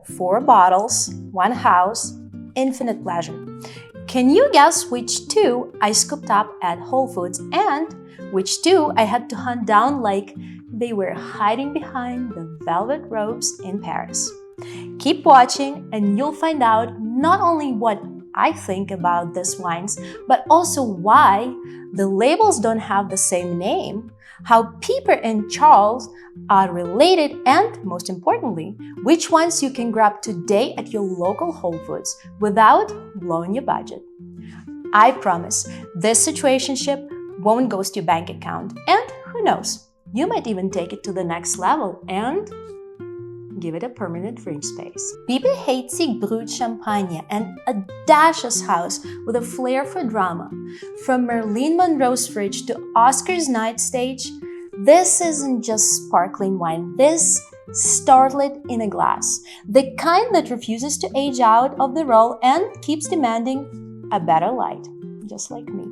4 bottles, 1 house, infinite pleasure. Can you guess which 2 I scooped up at Whole Foods and which 2 I had to hunt down like they were hiding behind the velvet ropes in Paris? Keep watching and you'll find out not only what I think about these wines, but also why the labels don't have the same name, how Piper and Charles are related, and most importantly, which ones you can grab today at your local Whole Foods without blowing your budget. I promise this situationship won't ghost your bank account, and who knows, you might even take it to the next level and give it a permanent fridge space. Piper-Heidsieck Brut Champagne, an audacious house with a flair for drama. From Marilyn Monroe's fridge to Oscar's night stage, this isn't just sparkling wine, this starlet in a glass. The kind that refuses to age out of the role and keeps demanding a better light, just like me.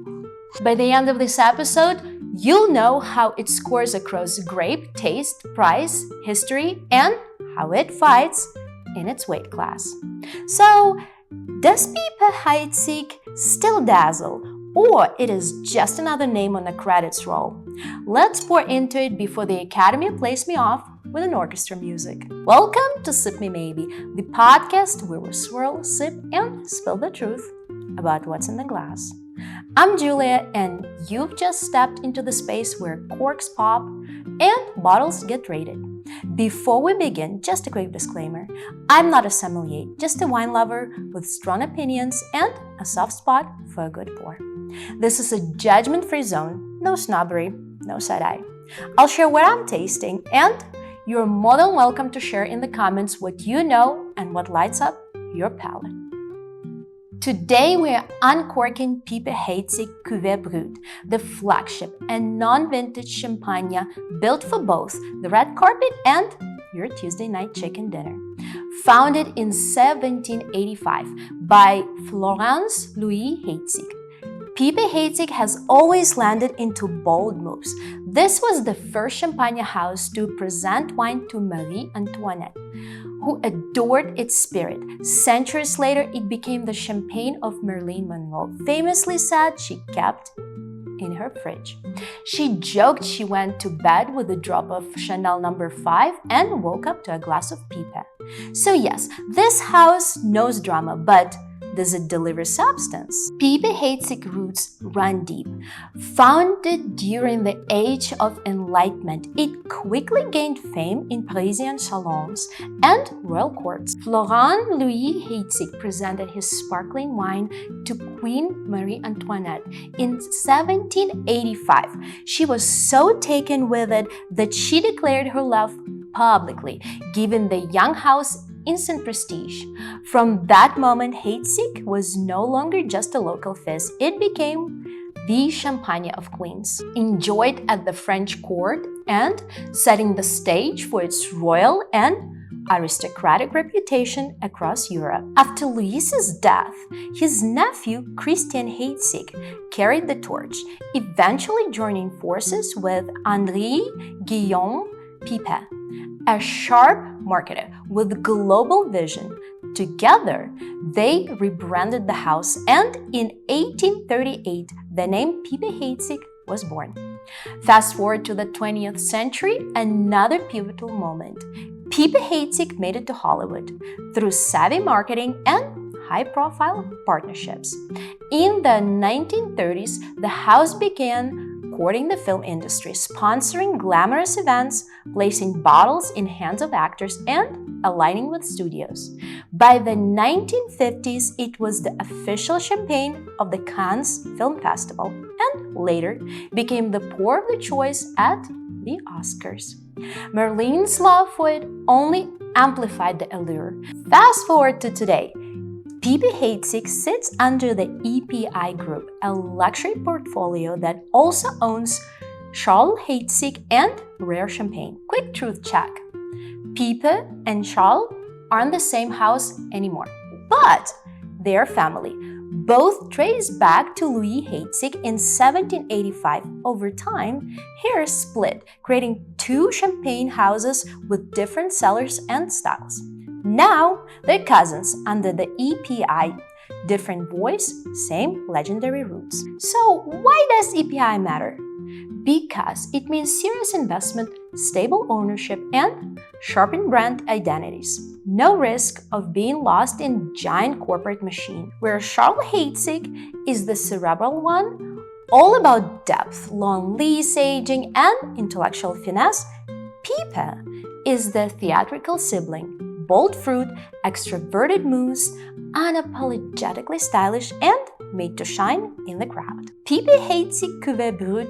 By the end of this episode, you'll know how it scores across grape, taste, price, history, and how it fights in its weight class. So, does Piper-Heidsieck still dazzle, or it is just another name on the credits roll? Let's pour into it before the Academy plays me off with an orchestra music. Welcome to Sip Me Maybe, the podcast where we swirl, sip, and spill the truth about what's in the glass. I'm Julia, and you've just stepped into the space where corks pop and bottles get rated. Before we begin, just a quick disclaimer. I'm not a sommelier, just a wine lover with strong opinions and a soft spot for a good pour. This is a judgment-free zone, no snobbery, no side-eye. I'll share what I'm tasting, and you're more than welcome to share in the comments what you know and what lights up your palate. Today we are uncorking Piper-Heidsieck Cuvée Brut, the flagship and non-vintage champagne built for both the red carpet and your Tuesday night chicken dinner. Founded in 1785 by Florence Louis Heidsieck, Piper-Heidsieck has always landed into bold moves. This was the first champagne house to present wine to Marie Antoinette, who adored its spirit. Centuries later, it became the champagne of Marilyn Monroe, famously said she kept in her fridge. She joked she went to bed with a drop of Chanel No. 5 and woke up to a glass of Piper. So yes, this house knows drama, but does it deliver substance? Piper-Heidsieck roots run deep. Founded during the Age of Enlightenment, it quickly gained fame in Parisian salons and royal courts. Florent Louis Heidsieck presented his sparkling wine to Queen Marie Antoinette in 1785. She was so taken with it that she declared her love publicly, giving the young house instant prestige. From that moment, Heidsieck was no longer just a local fizz. It became the champagne of queens, enjoyed at the French court and setting the stage for its royal and aristocratic reputation across Europe. After Louis's death, his nephew Christian Heidsieck carried the torch, eventually joining forces with Henri Guillaume Piper, a sharp marketer with global vision. Together, they rebranded the house, and in 1838, the name Piper-Heidsieck was born. Fast forward to the 20th century, another pivotal moment. Piper-Heidsieck made it to Hollywood through savvy marketing and high-profile partnerships. In the 1930s, the house began courting the film industry, sponsoring glamorous events, placing bottles in hands of actors, and aligning with studios. By the 1950s, it was the official champagne of the Cannes Film Festival, and later became the pour of the choice at the Oscars. Marilyn's love for it only amplified the allure. Fast forward to today. Piper-Heidsieck sits under the EPI Group, a luxury portfolio that also owns Charles Heidsieck and Rare Champagne. Quick truth check. Piper and Charles aren't the same house anymore, but they're family. Both trace back to Louis Heidsieck in 1785. Over time, here split, creating 2 champagne houses with different cellars and styles. Now they're cousins under the EPI. Different voice, same legendary roots. So why does EPI matter? Because it means serious investment, stable ownership, and sharpened brand identities. No risk of being lost in giant corporate machine. Where Charles Heidsieck is the cerebral one, all about depth, long lease aging, and intellectual finesse, Piper is the theatrical sibling. Bold fruit, extroverted mousse, unapologetically stylish, and made to shine in the crowd. Piper-Heidsieck Cuvée Brut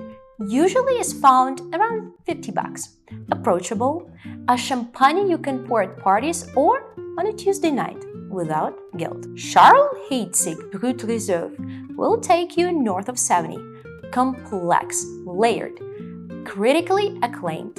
usually is found around $50. Approachable, a champagne you can pour at parties or on a Tuesday night without guilt. Charles Heidsieck Brut Reserve will take you north of 70. Complex, layered, critically acclaimed.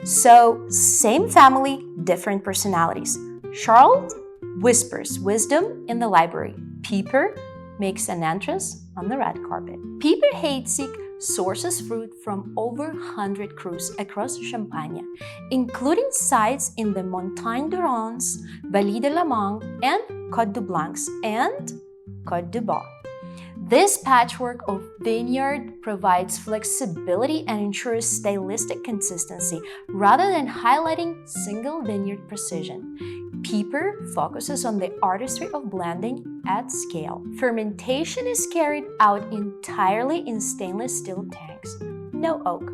So, same family, different personalities. Charles whispers wisdom in the library. Piper makes an entrance on the red carpet. Piper-Heidsieck sources fruit from over 100 crus across Champagne, including sites in the Montagne de Reims, Vallée de la Mangue, and Côte de Blancs and Côte de Bois. This patchwork of vineyard provides flexibility and ensures stylistic consistency rather than highlighting single vineyard precision. Piper focuses on the artistry of blending at scale. Fermentation is carried out entirely in stainless steel tanks, no oak,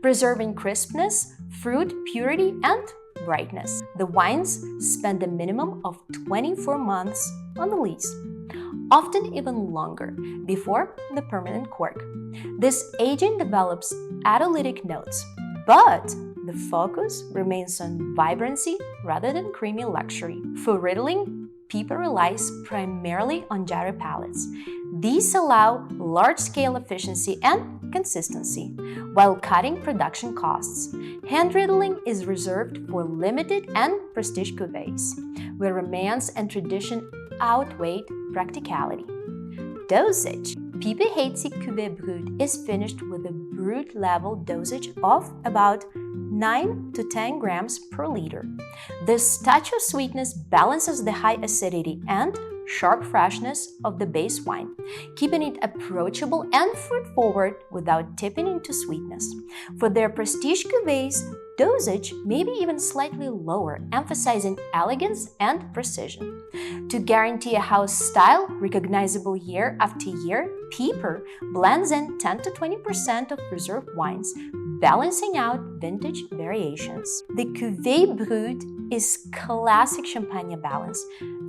preserving crispness, fruit purity, and brightness. The wines spend a minimum of 24 months on the lees, often even longer, before the permanent cork. This aging develops autolytic notes, but the focus remains on vibrancy rather than creamy luxury. For Riddling, Piper relies primarily on gyro palettes. These allow large-scale efficiency and consistency, while cutting production costs. Hand riddling is reserved for limited and prestige cuvées, where romance and tradition outweigh practicality. Dosage. Piper-Heidsieck Cuvée Brut is finished with a brut level dosage of about 9 to 10 grams per liter. This touch of sweetness balances the high acidity and sharp freshness of the base wine, keeping it approachable and fruit-forward without tipping into sweetness. For their prestige cuvées, dosage may be even slightly lower, emphasizing elegance and precision. To guarantee a house style recognizable year after year, Piper blends in 10 to 20% of reserve wines, balancing out vintage variations. The Cuvée Brut is classic Champagne balance.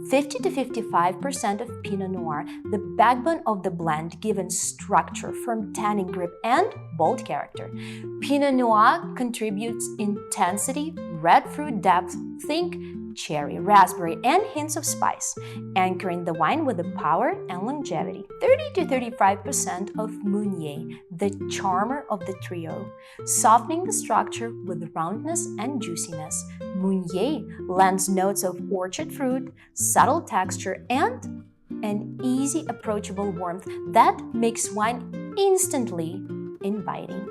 50 to 55% of Pinot Noir, the backbone of the blend, given structure, firm tannin grip, and bold character. Pinot Noir contributes intensity, red fruit depth, think cherry, raspberry, and hints of spice, anchoring the wine with the power and longevity. 30 to 35% of Meunier, the charmer of the trio, softening the structure with roundness and juiciness. Meunier lends notes of orchard fruit, subtle texture, and an easy, approachable warmth that makes wine instantly inviting.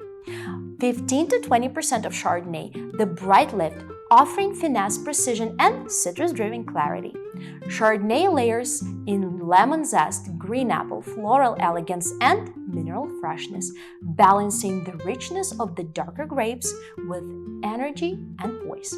15 to 20% of Chardonnay, the bright lift, offering finesse, precision, and citrus-driven clarity. Chardonnay layers in lemon zest, green apple, floral elegance, and mineral freshness, balancing the richness of the darker grapes with energy and poise.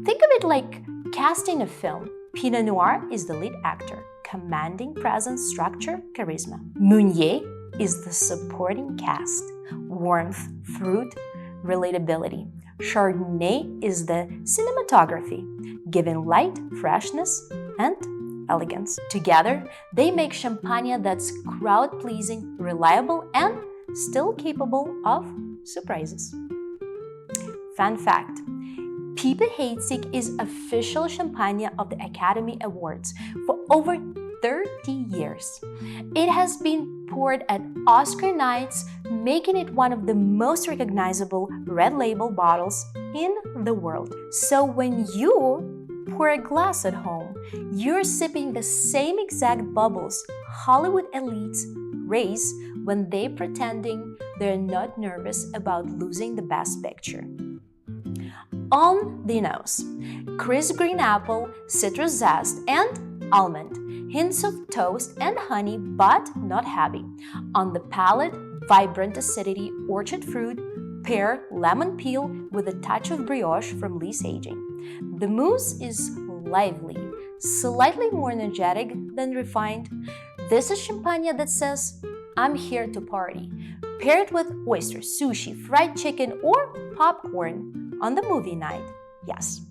Think of it like casting a film. Pinot Noir is the lead actor, commanding presence, structure, charisma. Meunier is the supporting cast, warmth, fruit, relatability. Chardonnay is the cinematography, giving light, freshness, and elegance. Together, they make Champagne that's crowd-pleasing, reliable, and still capable of surprises. Fun fact: Piper-Heidsieck is official Champagne of the Academy Awards for over 30 years. It has been poured at Oscar nights, making it one of the most recognizable red label bottles in the world. So when you pour a glass at home, you're sipping the same exact bubbles Hollywood elites raise when they're pretending they're not nervous about losing the best picture. On the nose, crisp green apple, citrus zest, and almond. Hints of toast and honey, but not heavy. On the palate, vibrant acidity, orchard fruit, pear, lemon peel with a touch of brioche from Lee's aging. The mousse is lively, slightly more energetic than refined. This is champagne that says, I'm here to party. Pair it with oysters, sushi, fried chicken, or popcorn on the movie night. Yes,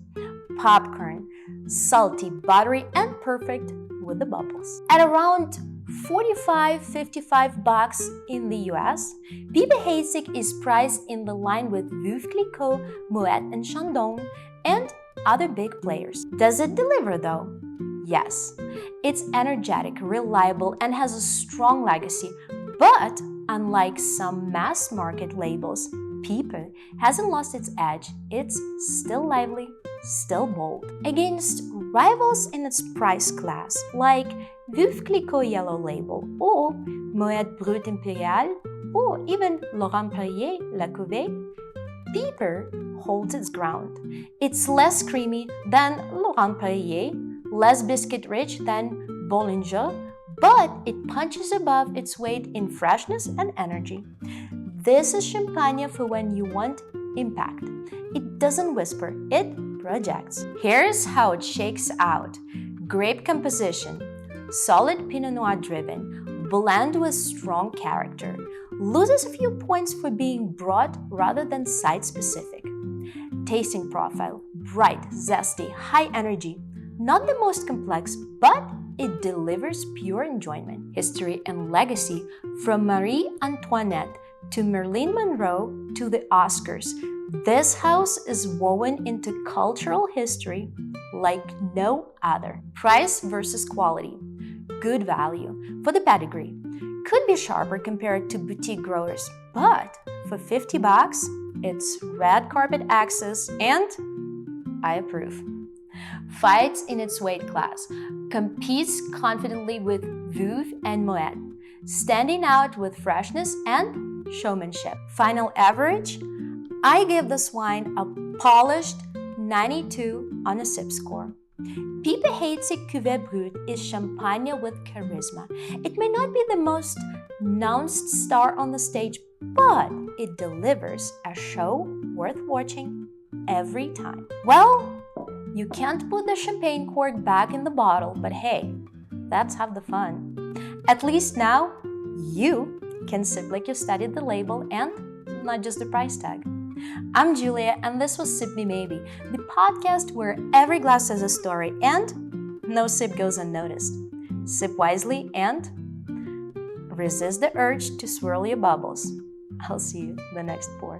popcorn, salty, buttery, and perfect with the bubbles. At around $45-55 in the US, Piper-Heidsieck is priced in the line with Veuve Clicquot, Moet, and Chandon, and other big players. Does it deliver though? Yes. It's energetic, reliable, and has a strong legacy, but unlike some mass market labels, Piper hasn't lost its edge. It's still lively, still bold. Against rivals in its price class, like Veuve Clicquot Yellow Label, or Moet Brut Impérial, or even Laurent Perrier La Cuvée, Piper holds its ground. It's less creamy than Laurent Perrier, less biscuit-rich than Bollinger, but it punches above its weight in freshness and energy. This is champagne for when you want impact. It doesn't whisper, it projects. Here's how it shakes out. Grape Composition. Solid Pinot Noir driven. Blend with strong character. Loses a few points for being broad rather than site-specific. Tasting profile. Bright, zesty, high energy. Not the most complex, but it delivers pure enjoyment. History and legacy. From Marie Antoinette to Marilyn Monroe to the Oscars, this house is woven into cultural history like no other. Price versus quality. Good value for the pedigree. Could be sharper compared to boutique growers, but for $50, it's red carpet access and I approve. Fights in its weight class. Competes confidently with Veuve and Moet, standing out with freshness and showmanship. Final average, I give this wine a polished 92 on a sip score. Piper-Heidsieck Cuvée Brut is champagne with charisma. It may not be the most announced star on the stage, but it delivers a show worth watching every time. Well, you can't put the champagne cork back in the bottle, but hey, that's half the fun. At least now, you can sip like you studied the label and not just the price tag. I'm Julia, and this was Sip Me Maybe, the podcast where every glass has a story and no sip goes unnoticed. Sip wisely and resist the urge to swirl your bubbles. I'll see you the next pour.